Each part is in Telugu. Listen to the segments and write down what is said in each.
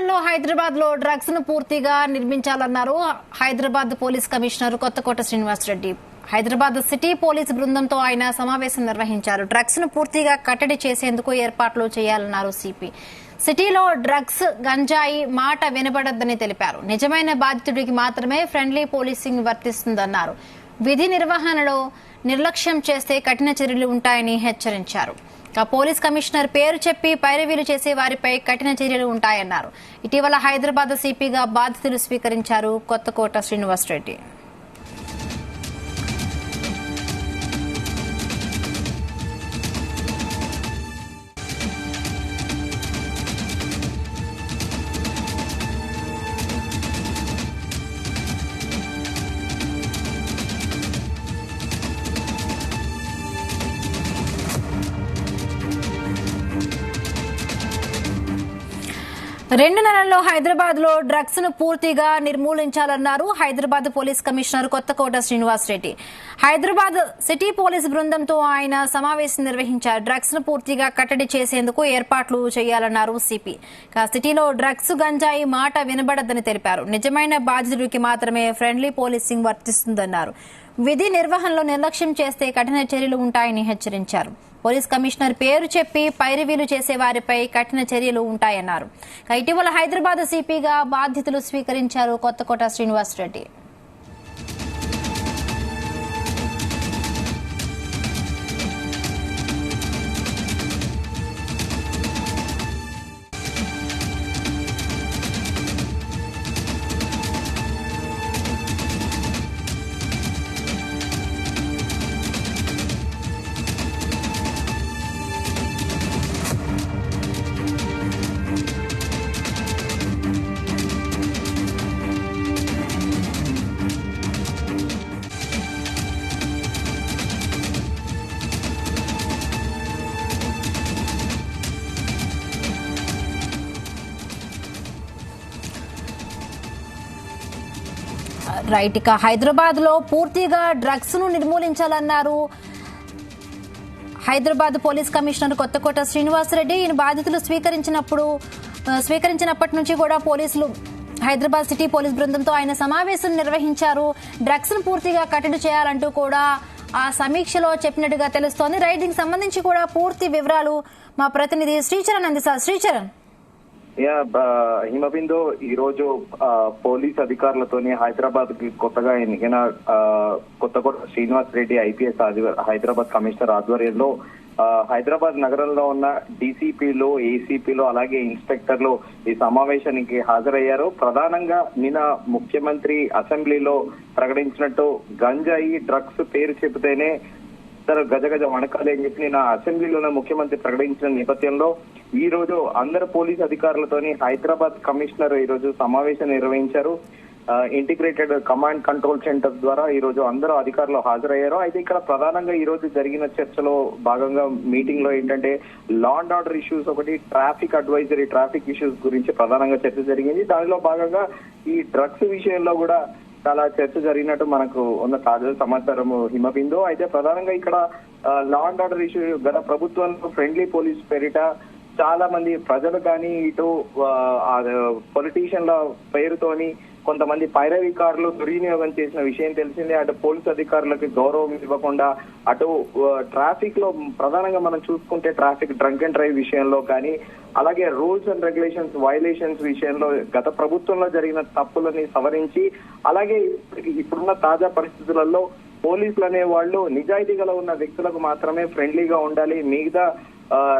నెలల్లో హైదరాబాద్ లో డ్రగ్స్ ను పూర్తిగా నిర్మించాలన్నారు Hyderabad police commissioner Kothakota Srinivasa Reddy. Hyderabad city police బృందంతో ఆయన సమావేశం నిర్వహించారు. డ్రగ్స్ ను పూర్తిగా కట్టడి చేసేందుకు ఏర్పాట్లు చేయాలన్నారు సిపి. సిటీలో డ్రగ్స్ గంజాయి మాట వినబడొద్దని తెలిపారు. నిజమైన బాధితుడికి మాత్రమే ఫ్రెండ్లీ పోలీసింగ్ వర్తిస్తుందన్నారు. విధి నిర్వహణలో నిర్లక్ష్యం చేస్తే కఠిన చర్యలు ఉంటాయని హెచ్చరించారు. పోలీస్ కమిషనర్ పేరు చెప్పి పైరవీలు చేసే వారిపై కఠిన చర్యలు ఉంటాయన్నారు. ఇటీవల హైదరాబాద్ సిపిగా బాధ్యతలు స్వీకరించారు కొత్తకోట శ్రీనివాసరెడ్డి. రెండు నెలల్లో హైదరాబాద్ లో డ్రగ్స్ ను పూర్తిగా నిర్మూలించాలన్నారు Hyderabad police commissioner Kothakota Srinivasa Reddy. Hyderabad city police బృందంతో ఆయన సమావేశం నిర్వహించారు. డ్రగ్స్ ను పూర్తిగా కట్టడి చేసేందుకు ఏర్పాట్లు చేయాలన్నారు సిపి. సిటీలో డ్రగ్స్ గంజాయి మాట వినబడదని తెలిపారు. నిజమైన బాధితుడికి మాత్రమే ఫ్రెండ్లీ పోలీసింగ్ వర్తిస్తుందన్నారు. విధి నిర్వహణలో నిర్లక్ష్యం చేస్తే కఠిన చర్యలు ఉంటాయని హెచ్చరించారు. పోలీస్ కమిషనర్ పేరు చెప్పి పైరవీలు చేసే వారిపై కఠిన చర్యలు ఉంటాయన్నారు. ఇటీవల హైదరాబాద్ సిపిగా బాధ్యతలు స్వీకరించారు కొత్తకోట శ్రీనివాసరెడ్డి. రైట్, ఇక హైదరాబాద్ లో పూర్తిగా డ్రగ్స్ ను నిర్మూలించాలన్నారు హైదరాబాద్ పోలీస్ కమిషనర్ కొత్తకోట శ్రీనివాసరెడ్డి. ఈయన బాధ్యతలు స్వీకరించినప్పటి నుంచి కూడా పోలీసులు హైదరాబాద్ సిటీ పోలీస్ బృందంతో ఆయన సమావేశం నిర్వహించారు. డ్రగ్స్ ను పూర్తిగా కట్టడి చేయాలంటూ కూడా ఆ సమీక్షలో చెప్పినట్టుగా తెలుస్తోంది. రైట్, దీనికి సంబంధించి కూడా పూర్తి వివరాలు మా ప్రతినిధి శ్రీచరణ్ అందిస్తారు. శ్రీచరణ్. హిమబిందు, ఈ రోజు పోలీస్ అధికారులతోని హైదరాబాద్ కి కొత్తగా ఎన్నికైన కొత్తకోట శ్రీనివాస్ రెడ్డి ఐపీఎస్ హైదరాబాద్ కమిషనర్ ఆధ్వర్యంలో హైదరాబాద్ నగరంలో ఉన్న డీసీపీలు, ఏసీపీలు అలాగే ఇన్స్పెక్టర్లు ఈ సమావేశానికి హాజరయ్యారు. ప్రధానంగా నిన్న ముఖ్యమంత్రి అసెంబ్లీలో ప్రకటించినట్టు గంజాయి డ్రగ్స్ పేరు చెబితేనే గజగజ వణకాలి అని చెప్పి నిన్న అసెంబ్లీలోనే ముఖ్యమంత్రి ప్రకటించిన నేపథ్యంలో ఈ రోజు అందరు పోలీస్ అధికారులతోని హైదరాబాద్ కమిషనర్ ఈ రోజు సమావేశం నిర్వహించారు. ఇంటిగ్రేటెడ్ కమాండ్ కంట్రోల్ సెంటర్ ద్వారా ఈ రోజు అందరూ అధికారులు హాజరయ్యారు. అయితే ఇక్కడ ప్రధానంగా ఈ రోజు జరిగిన చర్చలో భాగంగా మీటింగ్ లో ఏంటంటే లా అండ్ ఆర్డర్ ఇష్యూస్, ఒకటి ట్రాఫిక్ అడ్వైజరీ, ట్రాఫిక్ ఇష్యూస్ గురించి ప్రధానంగా చర్చ జరిగింది. దానిలో భాగంగా ఈ డ్రగ్స్ విషయంలో కూడా చాలా చర్చ జరిగినట్టు మనకు ఉన్న తాజా సమాచారం హిమబిందు. అయితే ప్రధానంగా ఇక్కడ లా అండ్ ఆర్డర్ ఇష్యూ గత ప్రభుత్వంలో ఫ్రెండ్లీ పోలీస్ పేరిట చాలా మంది ప్రజలు కానీ ఇటు పొలిటీషియన్ల పేరుతోని కొంతమంది పైరవీకారులు దుర్వినియోగం చేసిన విషయం తెలిసిందే. అటు పోలీస్ అధికారులకు గౌరవం ఇవ్వకుండా అటు ట్రాఫిక్ లో ప్రధానంగా మనం చూసుకుంటే ట్రాఫిక్ డ్రంక్ అండ్ డ్రైవ్ విషయంలో కానీ అలాగే రూల్స్ అండ్ రెగ్యులేషన్స్ వైలేషన్స్ విషయంలో గత ప్రభుత్వంలో జరిగిన తప్పులని సవరించి అలాగే ఇప్పుడున్న తాజా పరిస్థితులలో పోలీసులు అనే వాళ్ళు నిజాయితీ గల ఉన్న వ్యక్తులకు మాత్రమే ఫ్రెండ్లీగా ఉండాలి, మిగతా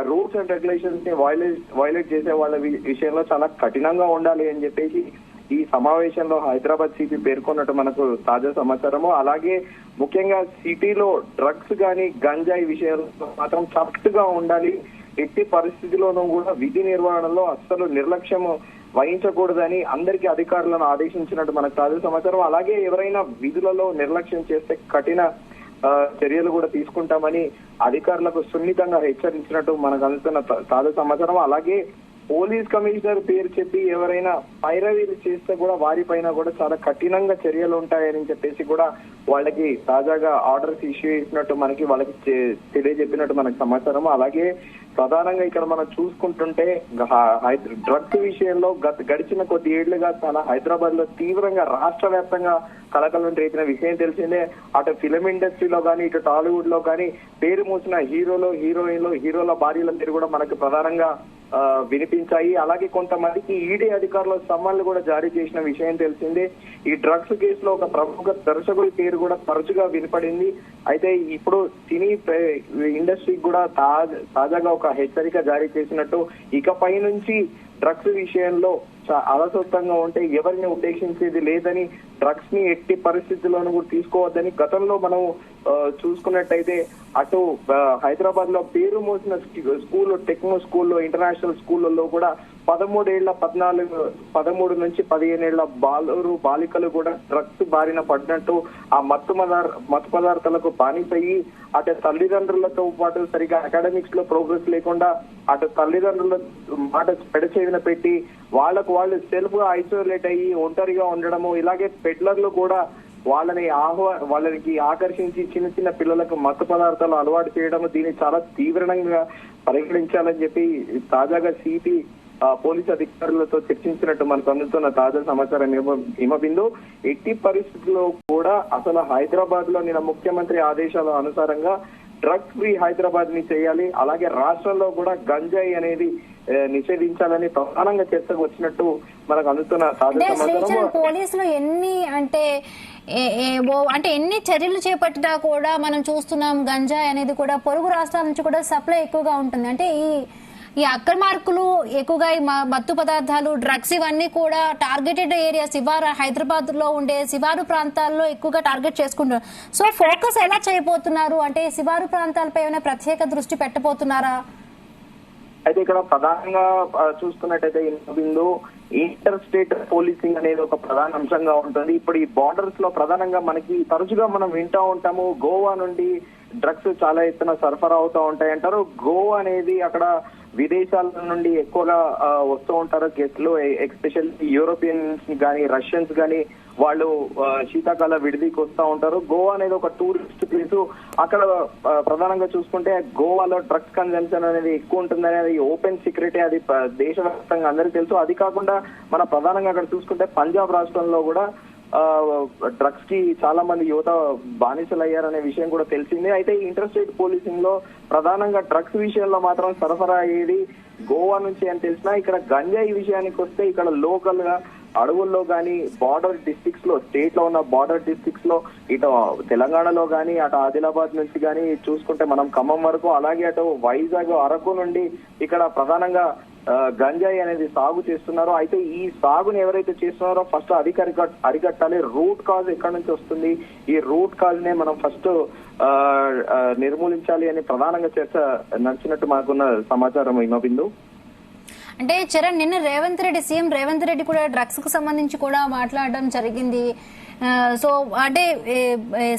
రూల్స్ అండ్ రెగ్యులేషన్స్ ని వైలేట్ చేసే వాళ్ళ విషయంలో చాలా కఠినంగా ఉండాలి అని చెప్పేసి ఈ సమావేశంలో హైదరాబాద్ సిపి పేర్కొన్నట్టు మనకు తాజా సమాచారము. అలాగే ముఖ్యంగా సిటీలో డ్రగ్స్ గానీ గంజాయి విషయంలో మాత్రం స్ట్రిక్ట్ గా ఉండాలి, ఎట్టి పరిస్థితిలోనూ కూడా విధి నిర్వహణలో అస్సలు నిర్లక్ష్యం వహించకూడదని అందరికీ అధికారులను ఆదేశించినట్టు మనకు తాజా సమాచారం. అలాగే ఎవరైనా విధులలో నిర్లక్ష్యం చేస్తే కఠిన చర్యలు కూడా తీసుకుంటామని అధికారులకు సున్నితంగా హెచ్చరించినట్టు మనకు అందుతున్న తాజా సమాచారం. అలాగే పోలీస్ కమిషనర్ పేరు చెప్పి ఎవరైనా పైరవీలు చేస్తే కూడా వారిపైన కూడా చాలా కఠినంగా చర్యలు ఉంటాయని చెప్పేసి కూడా వాళ్ళకి తాజాగా ఆర్డర్స్ ఇష్యూ చేసినట్టు వాళ్ళకి తెలియజెప్పినట్టు మనకు సమాచారం. అలాగే ప్రధానంగా ఇక్కడ మనం చూసుకుంటుంటే డ్రగ్స్ విషయంలో గడిచిన కొద్ది ఏళ్లుగా చాలా హైదరాబాద్ లో తీవ్రంగా రాష్ట్ర వ్యాప్తంగా కలకలం రేపిన విషయం తెలిసిందే. అటు ఫిలిం ఇండస్ట్రీలో కానీ ఇటు టాలీవుడ్ లో కానీ పేరు మోసిన హీరోలు, హీరోయిన్లు, హీరోల భార్యలందరూ కూడా మనకు ప్రధానంగా వినిపించాయి. అలాగే కొంతమందికి ఈడీ అధికారులు సమ్మన్లు కూడా జారీ చేసిన విషయం తెలిసిందే. ఈ డ్రగ్స్ కేసులో ఒక ప్రముఖ దర్శకుడి పేరు కూడా తరచుగా వినపడింది. అయితే ఇప్పుడు సినీ ఇండస్ట్రీకి కూడా తాజాగా ఒక హెచ్చరిక జారీ చేసినట్టు ఇకపై నుంచి డ్రగ్స్ విషయంలో అలసత్వంగా ఉంటే ఎవరిని ఉపేక్షించేది లేదని, డ్రగ్స్ ని ఎట్టి పరిస్థితుల్లోనూ కూడా తీసుకోవద్దని గతంలో మనం చూసుకున్నట్టయితే అటు హైదరాబాద్ లో పేరు మోసిన స్కూల్, టెక్నో స్కూల్లో, ఇంటర్నేషనల్ స్కూళ్ళల్లో కూడా 13 నుంచి 15 ఏళ్ల బాలికలు కూడా డ్రగ్స్ బారిన పడినట్టు ఆ మత్తు పదార్థాలకు బానిసయ్యి అటు తల్లిదండ్రులతో పాటు సరిగా అకాడమిక్స్ లో ప్రోగ్రెస్ లేకుండా అటు తల్లిదండ్రుల మాట పెడచెవిన పెట్టి వాళ్ళకు వాళ్ళు సెల్ఫ్ గా ఐసోలేట్ అయ్యి ఒంటరిగా ఉండడము, ఇలాగే పెడ్లర్లు కూడా వాళ్ళకి ఆకర్షించి చిన్న చిన్న పిల్లలకు మత్తు పదార్థాలు అలవాటు చేయడం, దీన్ని చాలా తీవ్రంగా పరిగణించాలని చెప్పి తాజాగా సిపి పోలీసు అధికారులతో చర్చించినట్టు మనకు అందుతున్న తాజా సమాచారం హిమబిందు. ఎట్టి పరిస్థితుల్లో కూడా అసలు హైదరాబాద్ లో నిన్న ముఖ్యమంత్రి ఆదేశాల అనుసారంగా డ్రగ్స్ ఫ్రీ హైదరాబాద్ ని చేయాలి, అలాగే రాష్ట్రంలో కూడా గంజాయి అనేది నిషేధించాలని ప్రధానంగా చర్చకు వచ్చినట్టు మనకు అందుతున్న తాజా సమాచారం. పోలీసులు ఎన్ని చర్యలు చేపట్టినా కూడా మనం చూస్తున్నాం గంజాయి అనేది కూడా పొరుగు రాష్ట్రాల నుంచి కూడా సప్లై ఎక్కువగా ఉంటుంది. అంటే ఈ అక్రమార్కులు ఎక్కువగా ఈ మత్తు పదార్థాలు, డ్రగ్స్ ఇవన్నీ కూడా టార్గెటెడ్ ఏరియాస్ హైదరాబాద్ లో ఉండే శివారు ప్రాంతాల్లో ఎక్కువగా టార్గెట్ చేసుకుంటున్నారు. సో ఫోకస్ ఎలా చేయబోతున్నారు? అంటే శివారు ప్రాంతాలపై ఏమైనా ప్రత్యేక దృష్టి పెట్టబోతున్నారా? అయితే ఇక్కడ ప్రధానంగా చూసుకున్నట్టయితే బిందు ఇంటర్ స్టేట్ పోలీసింగ్ అనేది ఒక ప్రధాన అంశంగా ఉంటుంది. ఇప్పుడు ఈ బార్డర్స్ లో ప్రధానంగా మనకి తరచుగా మనం వింటూ ఉంటాము, గోవా నుండి డ్రగ్స్ చాలా ఎత్తున సరఫరా అవుతూ ఉంటాయి అంటారు. గోవా అనేది అక్కడ విదేశాల నుండి ఎక్కువగా వస్తూ ఉంటారు గెస్ట్లు, ఎస్పెషల్లీ యూరోపియన్స్ కానీ రష్యన్స్ కానీ వాళ్ళు శీతాకాల విడిదికి వస్తూ ఉంటారు. గోవా అనేది ఒక టూరిస్ట్ ప్లేస్. అక్కడ ప్రధానంగా చూసుకుంటే గోవాలో డ్రగ్స్ కన్జంప్షన్ అనేది ఎక్కువ ఉంటుంది అనేది ఓపెన్ సీక్రెట్, అది దేశవ్యాప్తంగా అందరికీ తెలుసు. అది కాకుండా మన ప్రధానంగా అక్కడ చూసుకుంటే పంజాబ్ రాష్ట్రంలో కూడా డ్రగ్స్ కి చాలా మంది యువత బానిసలు అయ్యారనే విషయం కూడా తెలిసిందే. అయితే ఇంటర్ స్టేట్ పోలీసింగ్ లో ప్రధానంగా డ్రగ్స్ విషయంలో మాత్రం సరఫరా అయ్యేది గోవా నుంచి అని తెలిసినా, ఇక్కడ గంజాయి విషయానికి వస్తే ఇక్కడ లోకల్ గా అడవుల్లో కానీ బార్డర్ డిస్ట్రిక్ట్స్ లో, స్టేట్ లో ఉన్న బార్డర్ డిస్ట్రిక్ట్స్ లో ఇటు తెలంగాణలో కానీ అటు ఆదిలాబాద్ నుంచి కానీ చూసుకుంటే మనం ఖమ్మం వరకు, అలాగే అటు వైజాగ్, అరకు నుండి ఇక్కడ ప్రధానంగా గంజాయి అనేది సాగు చేస్తున్నారు. అయితే ఈ సాగుని ఎవరైతే చేస్తున్నారో ఫస్ట్ అరికట్టాలి. రూట్ కాజ్ ఎక్కడి నుంచి వస్తుంది, ఈ రూట్ కాజ్ నే మనం ఫస్ట్ నిర్మూలించాలి అని ప్రధానంగా చర్చ నడిచినట్టు మనకున్న సమాచారం హిమబిందు. అంటే చరణ్, నిన్న సీఎం రేవంత్ రెడ్డి కూడా డ్రగ్స్ కు సంబంధించి కూడా మాట్లాడడం జరిగింది. సో అంటే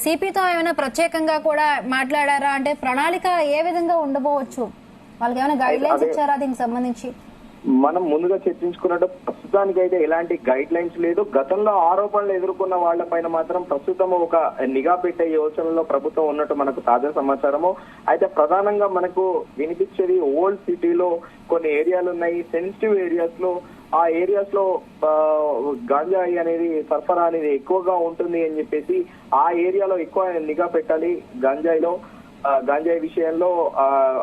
సిపితో ఏమైనా ప్రత్యేకంగా కూడా మాట్లాడారా? అంటే ప్రణాళిక ఏ విధంగా ఉండబోవచ్చు? వాళ్ళకి ఏమైనా గైడ్ లైన్స్ ఇచ్చారా దీనికి సంబంధించి? మనం ముందుగా చర్చించుకున్నట్టు ప్రస్తుతానికి అయితే ఎలాంటి గైడ్ లైన్స్ లేదు. గతంలో ఆరోపణలు ఎదుర్కొన్న వాళ్లపైన మాత్రం ప్రస్తుతం ఒక నిఘా పెట్టే యోచనలో ప్రభుత్వం ఉన్నట్టు మనకు తాజా సమాచారము. అయితే ప్రధానంగా మనకు వినిపించేది ఓల్డ్ సిటీలో కొన్ని ఏరియాలు ఉన్నాయి, సెన్సిటివ్ ఏరియాస్ లో. ఆ ఏరియాస్ లో గాంజాయి అనేది సరఫరా అనేది ఎక్కువగా ఉంటుంది అని చెప్పేసి ఆ ఏరియాలో ఎక్కువ నిఘా పెట్టాలి. గంజాయి విషయంలో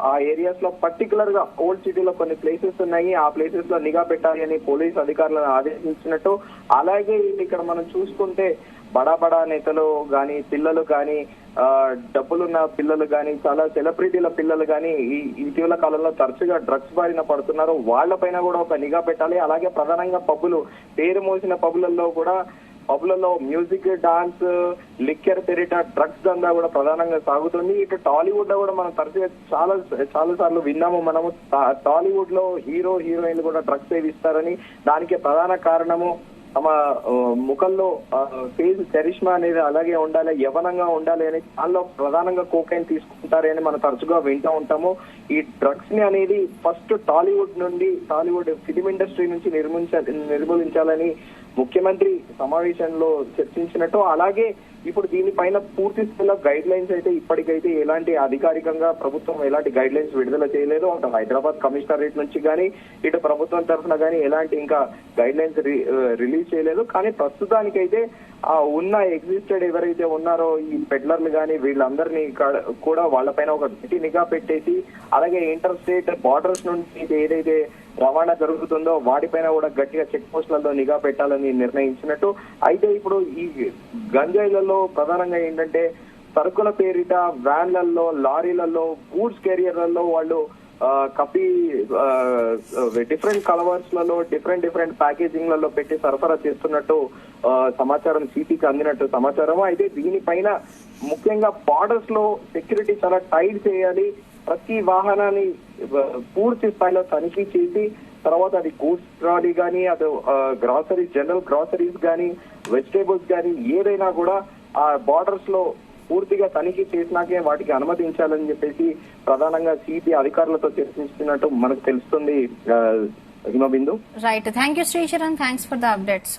ఆ ఏరియాస్ లో పర్టికులర్ గా ఓల్డ్ సిటీలో కొన్ని ప్లేసెస్ ఉన్నాయి, ఆ ప్లేసెస్ లో నిఘా పెట్టాలి అని పోలీసు అధికారులను ఆదేశించినట్టు. అలాగే ఇక్కడ మనం చూసుకుంటే బడా నేతలు గాని, పిల్లలు గాని, డబ్బులున్న పిల్లలు గాని, చాలా సెలబ్రిటీల పిల్లలు గాని ఈ ఇటీవల కాలంలో తరచుగా డ్రగ్స్ బారిన పడుతున్నారు. వాళ్లపైన కూడా ఒక నిఘా పెట్టాలి. అలాగే ప్రధానంగా పేరు మోసిన పబ్బులలో మ్యూజిక్, డాన్స్, లిక్కర్ పేరిట డ్రగ్స్ దందా కూడా ప్రధానంగా సాగుతుంది. ఇటు టాలీవుడ్ లో కూడా మనం తరచుగా చాలా సార్లు విన్నాము మనము, టాలీవుడ్ లో హీరోయిన్లు కూడా డ్రగ్స్ సేవిస్తారని. దానికి ప్రధాన కారణము తమ ముఖంలో ఫేస్ చరిష్మా అనేది అలాగే ఉండాలి, యవనంగా ఉండాలి అని దానిలో ప్రధానంగా కోకైన్ తీసుకుంటారని మనం తరచుగా వింటూ ఉంటాము. ఈ డ్రగ్స్ ని అనేది ఫస్ట్ టాలీవుడ్ ఫిలిం ఇండస్ట్రీ నుంచి నిర్మూలించాలని ముఖ్యమంత్రి సమావేశంలో చర్చించినట్టు, అలాగే ఇప్పుడు దీనిపైన పూర్తి స్థాయిలో గైడ్ లైన్స్ అయితే ఇప్పటికైతే ఎలాంటి అధికారికంగా ప్రభుత్వం ఎలాంటి గైడ్ లైన్స్ విడుదల చేయలేదు. అటు హైదరాబాద్ కమిషనరేట్ నుంచి కానీ ఇటు ప్రభుత్వం తరఫున కానీ ఎలాంటి ఇంకా గైడ్ లైన్స్ రిలీజ్ చేయలేదు. కానీ ప్రస్తుతానికైతే ఉన్న ఎగ్జిస్టెడ్ ఎవరైతే ఉన్నారో ఈ పెడ్లర్లు కానీ వీళ్ళందరినీ కూడా వాళ్ళపైన ఒక గట్టి నిఘా పెట్టేసి, అలాగే ఇంటర్ స్టేట్ బార్డర్స్ నుండి ఏదైతే రవాణా జరుగుతుందో వాటిపైన కూడా గట్టిగా చెక్ పోస్టులలో నిఘా పెట్టాలని నిర్ణయించినట్టు. అయితే ఇప్పుడు ఈ గంజాయిలలో ప్రధానంగా ఏంటంటే సరుకుల పేరిట వ్యాన్లలో, లారీలలో, గూడ్స్ కెరియర్లలో వాళ్ళు కపి డిఫరెంట్ కలవర్స్ లలో డిఫరెంట్ ప్యాకేజింగ్ లలో పెట్టి సరఫరా చేస్తున్నట్టు సమాచారం సిపికి అందినట్టు సమాచారం. అయితే దీనిపైన ముఖ్యంగా బార్డర్స్ లో సెక్యూరిటీ చాలా టైట్ చేయాలి. ప్రతి వాహనాన్ని పూర్తి స్థాయిలో తనిఖీ చేసి తర్వాత అది గూడ్స్ ట్రాలీ కానీ, అది గ్రాసరీస్, జనరల్ గ్రాసరీస్ కానీ, వెజిటేబుల్స్ కానీ ఏదైనా కూడా ఆ బార్డర్స్ లో పూర్తిగా తనిఖీ చేసినాకే వాటికి అనుమతించాలని చెప్పేసి ప్రధానంగా సిపి అధికారులతో చర్చిస్తున్నట్టు మనకు తెలుస్తుంది. Himabindu. Right, thank you Sri Sharan, thanks for the updates.